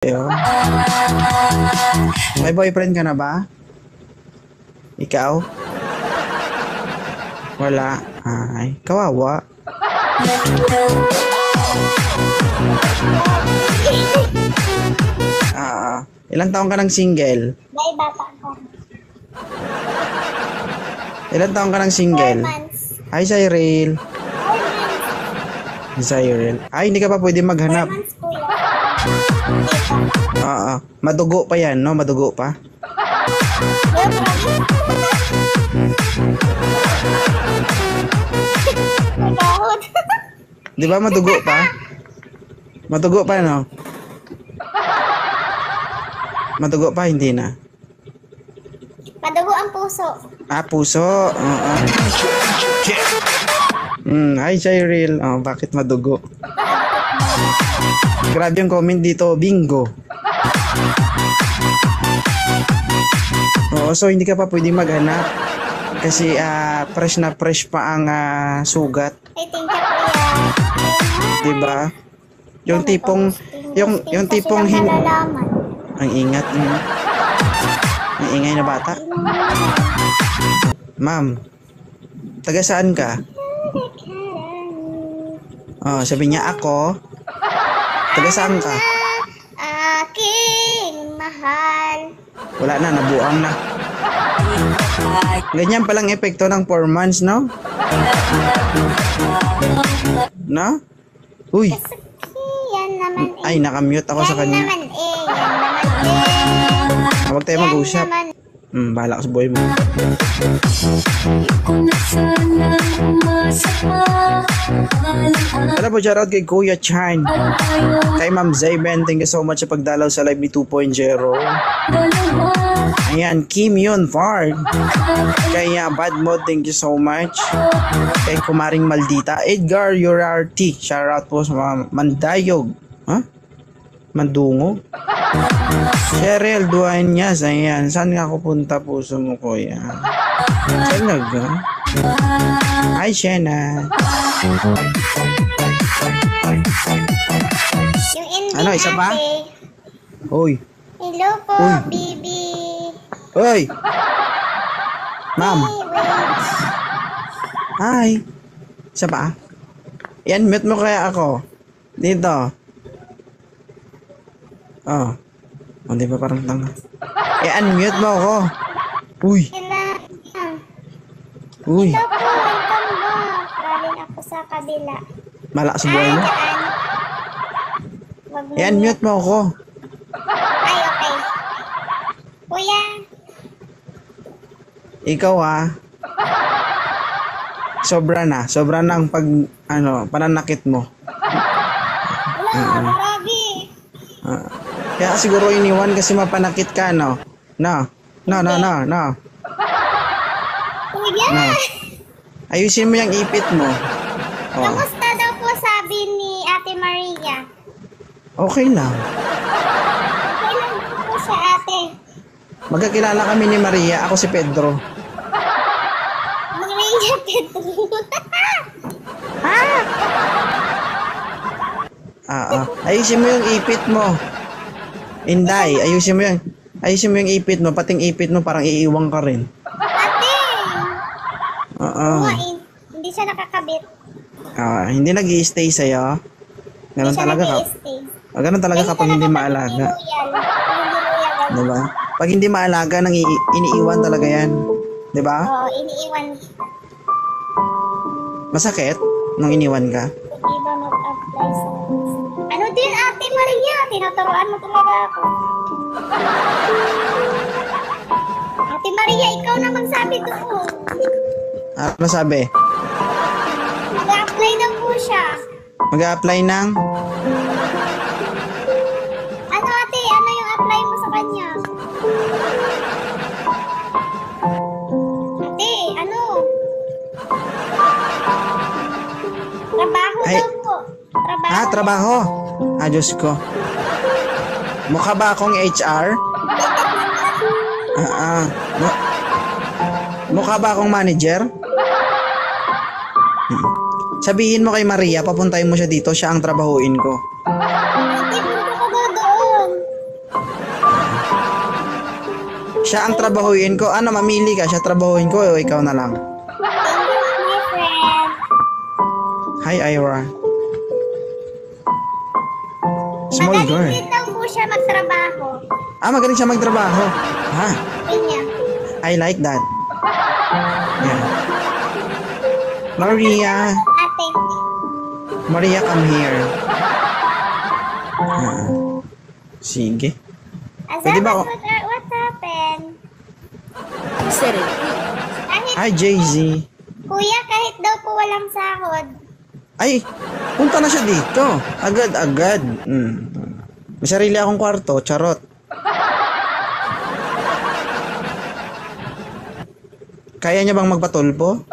Ayun. May boyfriend ka na ba? Ikaw? Wala. Ay, kawawa. Ilang taong ka ng single? May bata ko. Ilang taong ka ng single? 4 months. Hi, Cyril. 4 months. Cyril. Ay, hindi ka pa pwede 4 maghanap. months po yan. Madugo pa yan, no? Madugo pa. Magahod. Di ba madugo pa? Madugo pa, no? Madugo pa, hindi na. Madugo ang puso. Puso. Hi, Cyril. Bakit madugo? Grabe yung comment dito. Bingo. So hindi ka pa pwedeng maghanap. Kasi fresh na fresh pa ang sugat. Ay, thank you kuya. Diba? Yung tipong, yung tipong Malalaman. ang ingat niyo. Ang ingay na bata. Ma'am, taga saan ka? Sabi niya ako. Taga saan ka? Aking mahal. Wala na, nabuang na. Ganyan palang epekto ng 4 months, no? No? Uy, Yan naman eh. ay nakamute ako sa Yan kanya. naman eh. Yan naman eh. Huwag tayo mag-usap. Yan naman. Bahala ka sa buhay mo. Alam po, shoutout kay Kuya Chan. Kay Ma'am Zayben, thank you so much sa pagdalaw sa live ni 2.0. Ayan, Kim Yun Fard. Kay Bad Mod, thank you so much. Kay Kumaring Maldita. Edgar Urarty, shoutout po sa mga Mandayog. Mandungog. Cheryl Duanyas, ayan. Saan nga ako punta, puso mo, kuya? Saan nga? Hi, Shena. Yung ending Ano, isa pa? ate. Uy. Hello po, Uy. baby. Uy. Ma'am. Hey, wait. Hi. Isa pa? Yan, mute mo kaya ako. Dito. Di ba parang tanga? Unmute mo ako. Uy. Kailangan. Uy. Hello po, welcome back. Galing ako sa kabila. Malakas sa buhay mo. Daan. Wag mo. I-unmute mo ako. Ay, okay. Kuya. Ikaw sobra na. Sobra na ang pananakit mo. Wala, grabe. Kaya siguro iniwan kasi mapanakit ka, no? No. Kuya. No. Ayusin mo yung ipit mo. Kamusta daw po sabi ni Ate Maria? Okay lang. Okay lang po siya, ate. Magkakilala kami ni Maria. Ako si Pedro. Maria Pedro. Ayusin mo yung ipit mo. Inday, ayusin mo yung ipit mo. Pating ipit mo parang iiwang ka rin. Ate. Hindi siya nakakabit. Hindi nag-i-stay sa'yo. Ganun talaga ka. Ganun talaga kapag hindi maalaga. Diba? Pag hindi maalaga, iniiwan talaga yan. Diba? Oo, iniiwan. Masakit nung iniwan ka? Iba mag-apply sa... Ano din, Ate Maria? Tinuturuan mo talaga ako. Ate Maria, ikaw na magsabi doon. Ano sabi? Mag-apply daw po siya. Mag-a-apply ng? Ano, ate? Ano yung apply mo sa kanya? Ate, ano? Trabaho daw po. Trabaho. Trabaho. Diyos ko. Mukha ba akong HR? Mukha ba akong manager? Sabihin mo kay Maria, papuntahin mo siya dito, siya ang trabahuin ko. Hindi mo ko doon. Siya ang trabahuin ko. Ano, mamili ka. Siya trabahuin ko o ikaw na lang? My friend. Hi, Ira. Small girl. Magaling din daw po siya magtrabaho. Magaling siya magtrabaho. Ha? Sabi niya. I like that. Yeah. Maria. Ate. Maria, come here. Sige. Pwede ba ako? What happened? Seri. Kahit, Hi, Jay-Z. kuya, kahit daw po walang sahod. Ay, punta na siya dito. Agad-agad. May sarili akong kwarto. Charot. Kaya niya bang magpatulpo?